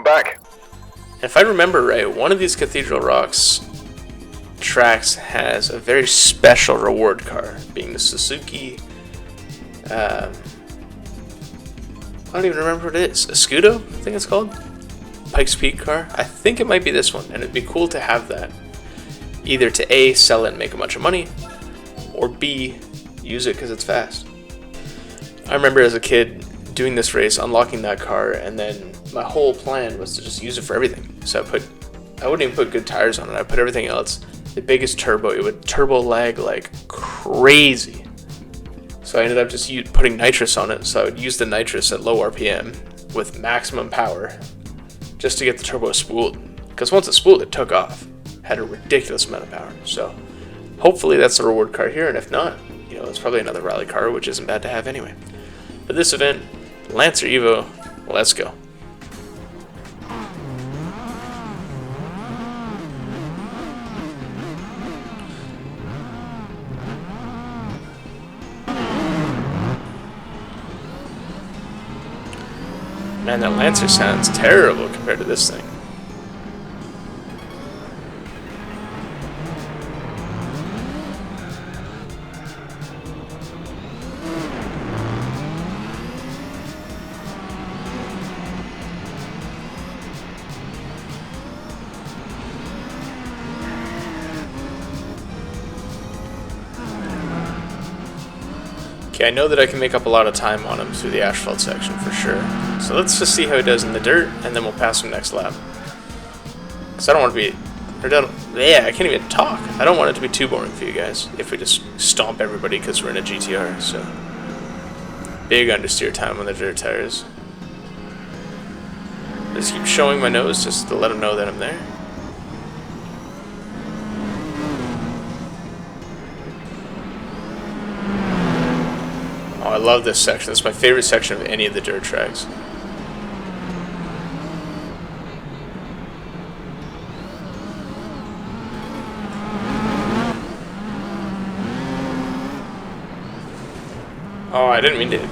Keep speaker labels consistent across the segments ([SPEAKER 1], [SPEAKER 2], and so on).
[SPEAKER 1] Welcome back.
[SPEAKER 2] If I remember right, one of these Cathedral Rocks tracks has a very special reward car, being the Suzuki. I don't even remember what it is. A Scudo, I think it's called. Pikes Peak car. I think it might be this one, and it'd be cool to have that. Either to A, sell it and make a bunch of money, or B, use it because it's fast. I remember as a kid doing this race, unlocking that car, and then my whole plan was to just use it for everything. So I wouldn't even put good tires on it. I put everything else. The biggest turbo, it would turbo lag like crazy. So I ended up just putting nitrous on it. So I would use the nitrous at low RPM with maximum power just to get the turbo spooled. Because once it spooled, it took off. Had a ridiculous amount of power. So hopefully that's the reward car here. And if not, it's probably another rally car, which isn't bad to have anyway. For this event, Lancer Evo, let's go. Man, that Lancer sounds terrible compared to this thing. Okay, I know that I can make up a lot of time on him through the asphalt section for sure. So let's just see how he does in the dirt, and then we'll pass him next lap. Because I don't want to be... I can't even talk. I don't want it to be too boring for you guys if we just stomp everybody because we're in a GTR, so... Big understeer time on the dirt tires. Just keep showing my nose just to let them know that I'm there. I love this section. It's my favorite section of any of the dirt tracks. Oh, I didn't mean to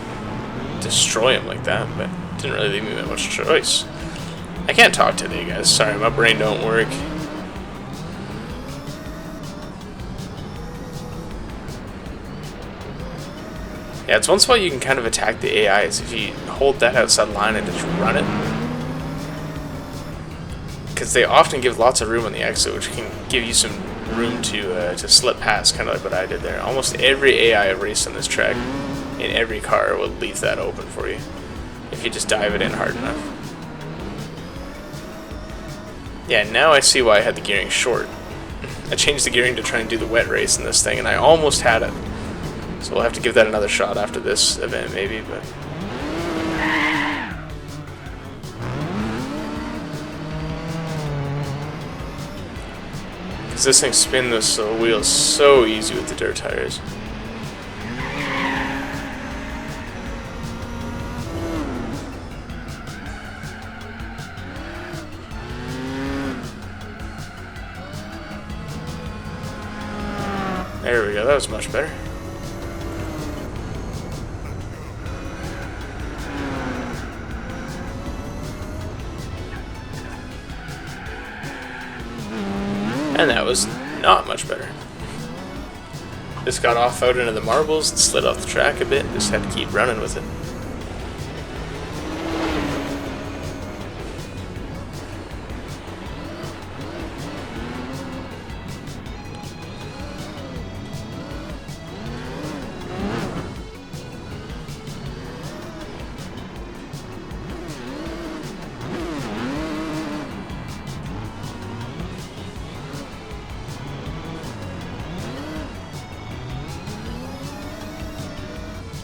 [SPEAKER 2] destroy him like that, but it didn't really leave me that much choice. I can't talk today, guys. Sorry, my brain don't work. Yeah, it's one spot you can kind of attack the AIs if you hold that outside line and just run it. Because they often give lots of room on the exit, which can give you some room to slip past, kind of like what I did there. Almost every AI I've raced on this track, in every car, will leave that open for you, if you just dive it in hard enough. Yeah, now I see why I had the gearing short. I changed the gearing to try and do the wet race in this thing, and I almost had it. So we'll have to give that another shot after this event, maybe, but... Because this thing spins the wheels so easy with the dirt tires. There we go, that was much better. And that was not much better. Just got off out into the marbles and slid off the track a bit. Just had to keep running with it.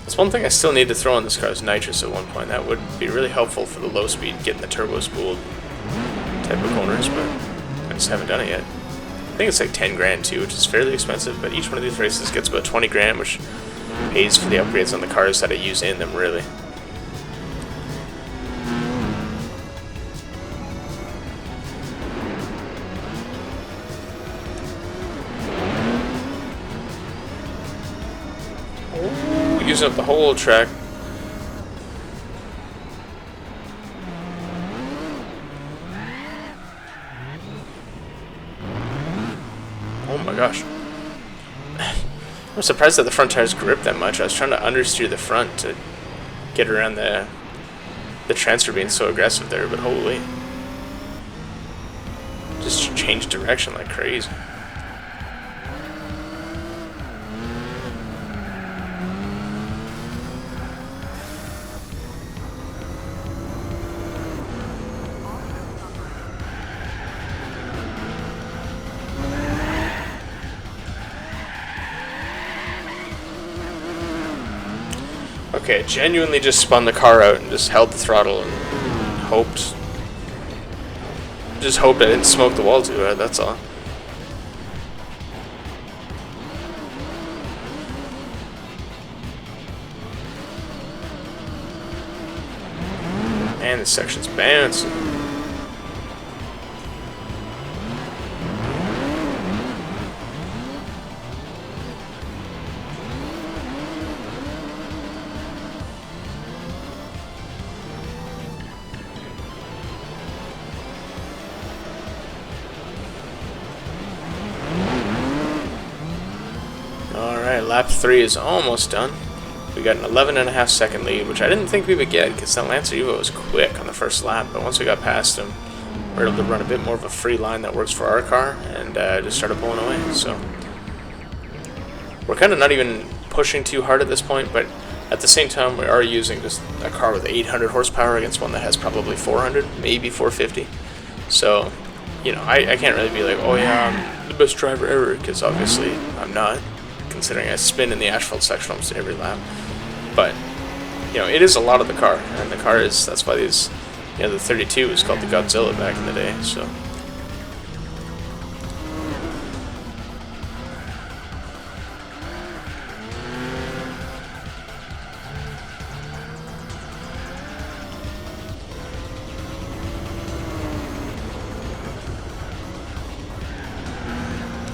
[SPEAKER 2] That's one thing I still need to throw on this car is nitrous at one point. That would be really helpful for the low speed, getting the turbo spooled type of corners, but I just haven't done it yet. I think it's like 10 grand too, which is fairly expensive, but each one of these races gets about 20 grand, which pays for the upgrades on the cars that I use in them, really. Using up the whole track. my gosh. I'm surprised that the front tires grip that much. I was trying to understeer the front to get around the transfer being so aggressive there, but holy. Just changed direction like crazy. Okay, genuinely just spun the car out and just held the throttle and hoped. Just hoped I didn't smoke the wall too hard, that's all. Man, this section's bouncing. Alright, lap 3 is almost done. We got an 11.5 second lead, which I didn't think we would get because that Lancer Evo was quick on the first lap, but once we got past him, we were able to run a bit more of a free line that works for our car and just started pulling away. So we're kind of not even pushing too hard at this point, but at the same time, we are using just a car with 800 horsepower against one that has probably 400, maybe 450. So, you know, I can't really be like, oh yeah, I'm the best driver ever, because obviously I'm not, considering I spin in the asphalt section almost every lap. But, you know, it is a lot of the car, and the car is, that's why these, you know, the 32 was called the Godzilla back in the day, so.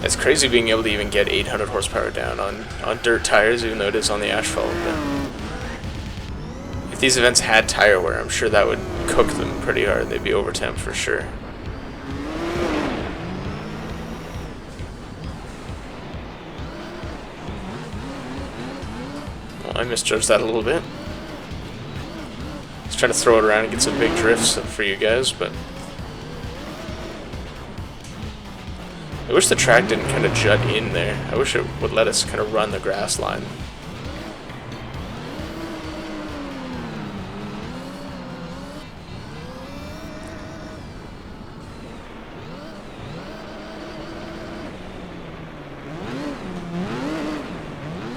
[SPEAKER 2] It's crazy being able to even get 800 horsepower down on dirt tires, even though it is on the asphalt. But if these events had tire wear, I'm sure that would cook them pretty hard. They'd be over temp for sure. Well, I misjudged that a little bit. Just trying to throw it around and get some big drifts for you guys, but I wish the track didn't kind of jut in there. I wish it would let us kind of run the grass line.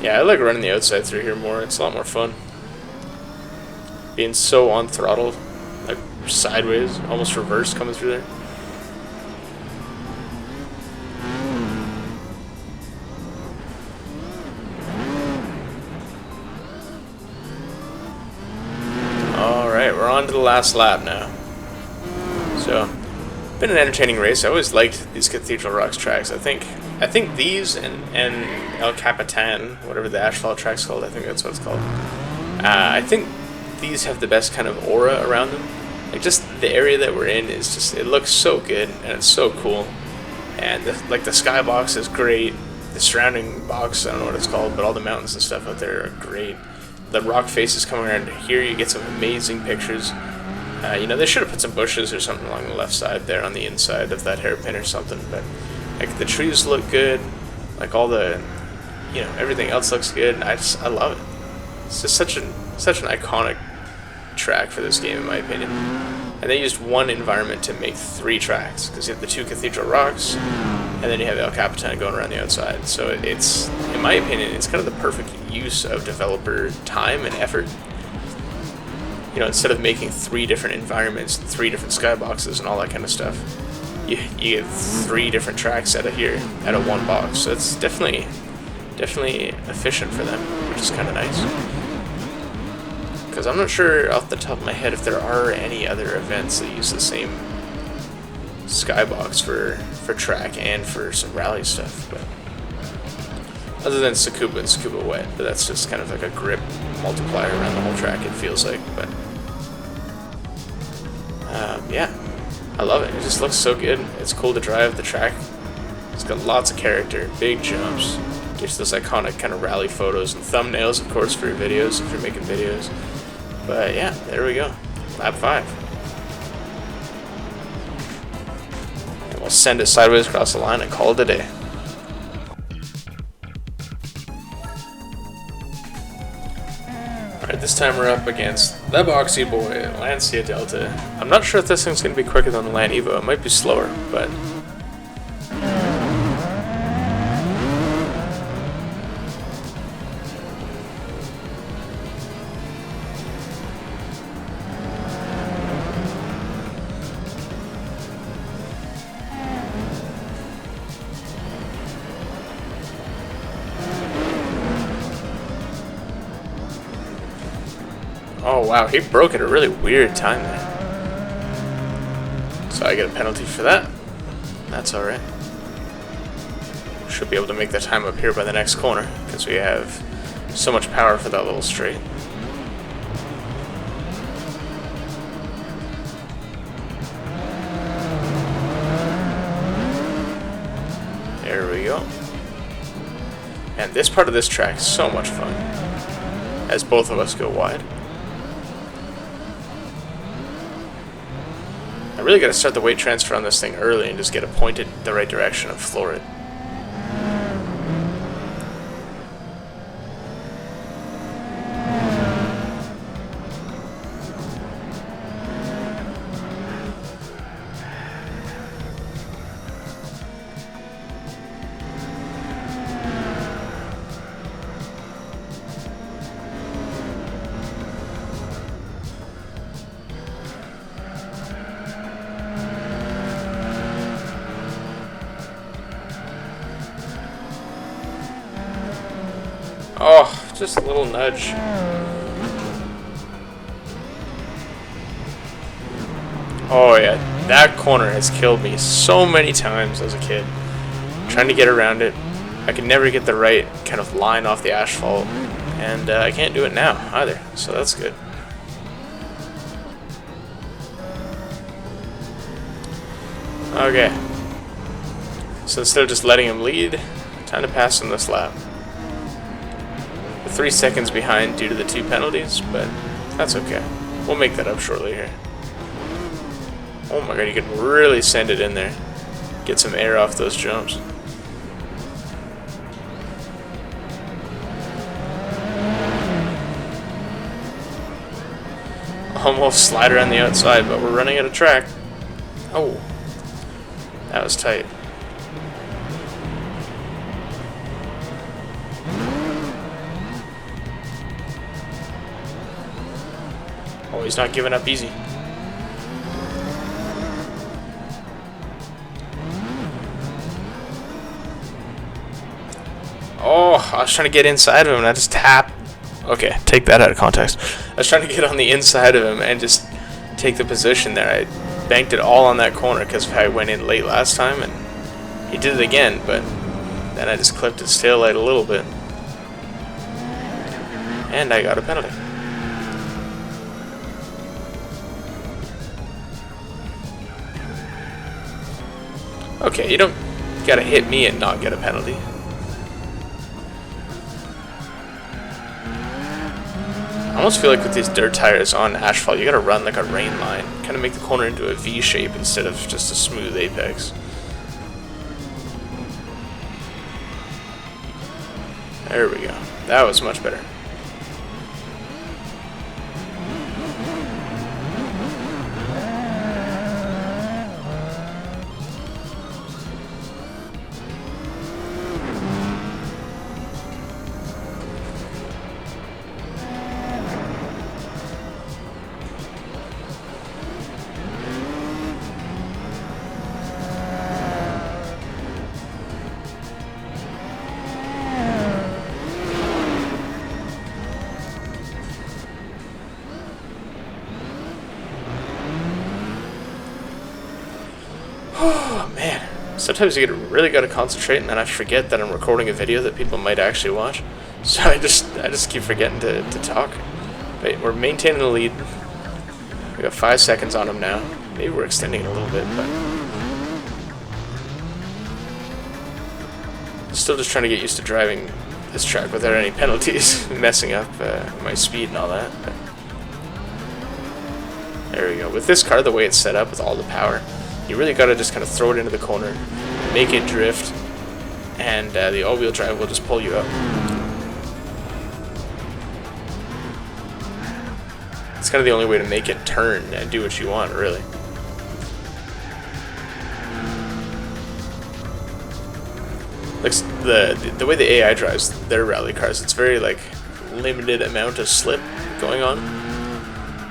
[SPEAKER 2] Yeah, I like running the outside through here more. It's a lot more fun. Being so on throttle, like sideways, almost reverse coming through there. We're on to the last lap now. So, been an entertaining race. I always liked these Cathedral Rocks tracks. I think these and El Capitan, whatever the asphalt track's called, I think that's what it's called. I think these have the best kind of aura around them. Like, just the area that we're in is just, it looks so good and it's so cool. And the skybox is great. The surrounding box, I don't know what it's called, but all the mountains and stuff out there are great. The rock faces coming around here, you get some amazing pictures. You know, they should have put some bushes or something along the left side there on the inside of that hairpin or something, but like the trees look good, like all the, you know, everything else looks good. I love it. It's just such an iconic track for this game in my opinion. And they used one environment to make 3 tracks, because you have the 2 Cathedral Rocks, and then you have El Capitan going around the outside. So it's, in my opinion, it's kind of the perfect use of developer time and effort. You know, instead of making 3 different environments, 3 different skyboxes and all that kind of stuff, you get 3 different tracks out of here, out of one box. So it's definitely efficient for them, which is kind of nice. Because I'm not sure off the top of my head if there are any other events that use the same skybox for track and for some rally stuff, but other than Tsukuba and Tsukuba Wet, but that's just kind of like a grip multiplier around the whole track, it feels like. But yeah, I love it. It just looks so good. It's cool to drive. The track It's got lots of character, big jumps, gives those iconic kind of rally photos and thumbnails, of course, for your videos if you're making videos. But yeah, there we go. Lap 5. And we'll send it sideways across the line and call it a day. Alright, this time we're up against the boxy boy, Lancia Delta. I'm not sure if this thing's going to be quicker than the Land Evo. It might be slower, but... Oh wow, he broke at a really weird time there. So I get a penalty for that. That's alright. Should be able to make that time up here by the next corner, because we have so much power for that little straight. There we go. And this part of this track is so much fun, as both of us go wide. I really got to start the weight transfer on this thing early and just get it pointed the right direction and floor it. Oh, just a little nudge. Oh yeah, that corner has killed me so many times as a kid. Trying to get around it. I can never get the right kind of line off the asphalt. And I can't do it now either, so that's good. Okay. So instead of just letting him lead, time to pass him this lap. 3 seconds behind due to the 2 penalties, but that's okay. We'll make that up shortly here. Oh my god, you can really send it in there. Get some air off those jumps. Almost slide around the outside, but we're running out of track. Oh, that was tight. Oh, he's not giving up easy. Oh, I was trying to get inside of him and I just tapped. Okay, take that out of context. I was trying to get on the inside of him and just take the position there. I banked it all on that corner because I went in late last time and he did it again, but then I just clipped his tail light a little bit. And I got a penalty. Okay, you don't gotta hit me and not get a penalty. I almost feel like with these dirt tires on asphalt, you gotta run like a rain line. Kind of make the corner into a V shape instead of just a smooth apex. There we go. That was much better. Oh man, sometimes you really gotta concentrate, and then I forget that I'm recording a video that people might actually watch. So I just keep forgetting to talk. But we're maintaining the lead. We got 5 seconds on him now. Maybe we're extending it a little bit, but Still just trying to get used to driving this track without any penalties, messing up my speed and all that. But there we go. With this car, the way it's set up with all the power, you really got to just kind of throw it into the corner, make it drift, and the all-wheel drive will just pull you up. It's kind of the only way to make it turn and do what you want, really. Like the way the AI drives their rally cars, it's very like limited amount of slip going on,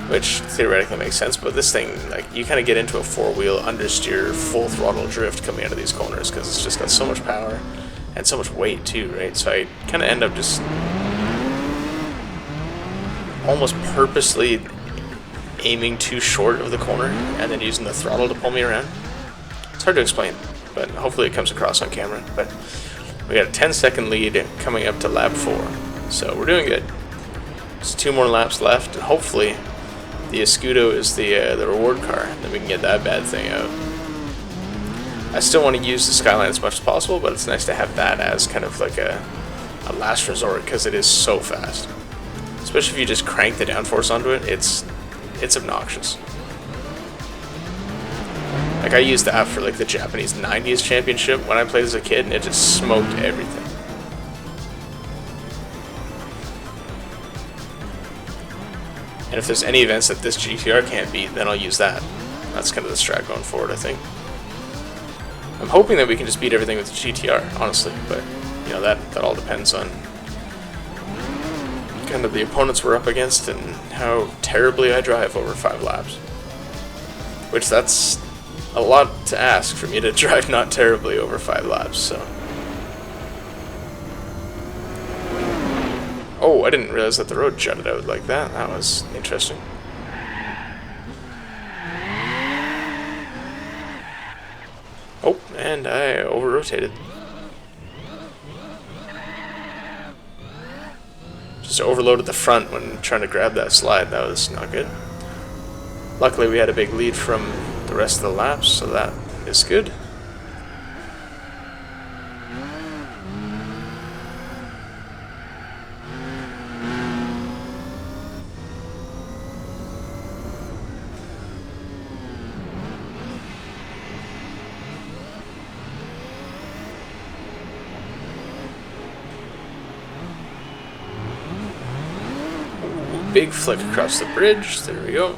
[SPEAKER 2] which theoretically makes sense. But this thing, like, you kind of get into a four-wheel understeer, full throttle drift coming out of these corners because it's just got so much power and so much weight too, right? So I kind of end up just almost purposely aiming too short of the corner and then using the throttle to pull me around. It's hard to explain, but hopefully it comes across on camera. But we got a 10-second lead coming up to lap 4, so we're doing good. There's 2 more laps left, and hopefully the Escudo is the reward car, and then we can get that bad thing out. I still want to use the Skyline as much as possible, but it's nice to have that as kind of like a last resort because it is so fast. Especially if you just crank the downforce onto it, it's obnoxious. Like, I used that for like the Japanese 90s championship when I played as a kid, and it just smoked everything. And if there's any events that this GTR can't beat, then I'll use that. That's kind of the strat going forward, I think. I'm hoping that we can just beat everything with the GTR, honestly, but you know, that all depends on kind of the opponents we're up against and how terribly I drive over 5 laps. Which, that's a lot to ask for me to drive not terribly over 5 laps, so. Oh, I didn't realize that the road jutted out like that. That was interesting. Oh, and I over-rotated. Just overloaded the front when trying to grab that slide. That was not good. Luckily, we had a big lead from the rest of the laps, so that is good. Big flick across the bridge. There we go.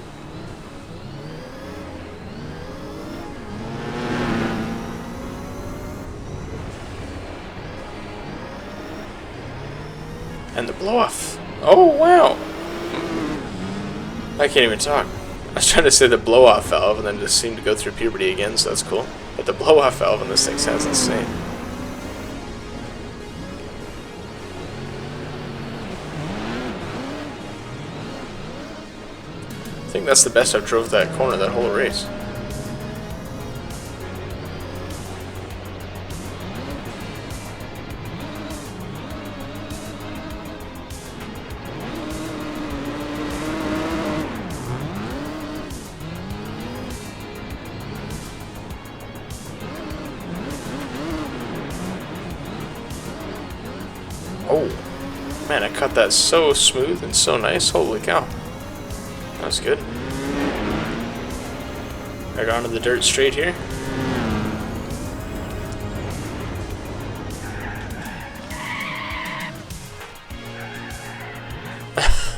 [SPEAKER 2] And the blow off. Oh wow! I can't even talk. I was trying to say the blow off valve and then just seemed to go through puberty again, so that's cool. But the blow off valve on this thing sounds insane. I think that's the best I've drove that corner that whole race. Oh, man, I cut that so smooth and so nice. Holy cow. That was good. Back onto the dirt straight here.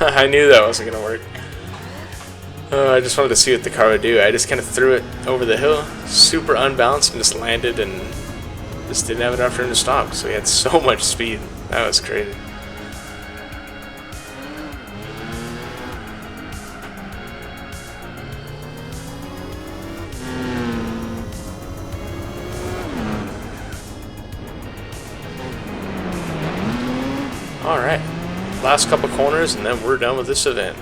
[SPEAKER 2] I knew that wasn't going to work. I just wanted to see what the car would do. I just kind of threw it over the hill, super unbalanced, and just landed and just didn't have enough room to stop. So he had so much speed. That was crazy. Alright, last couple corners and then we're done with this event.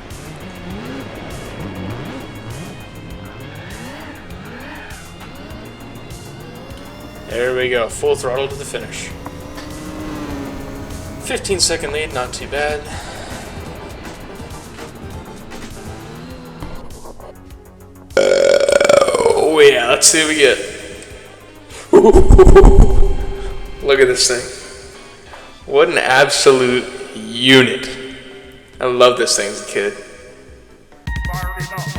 [SPEAKER 2] There we go, full throttle to the finish. 15-second lead, not too bad. Oh yeah, let's see what we get. Look at this thing. What an absolute unit. I love this thing as a kid.
[SPEAKER 1] Firing up.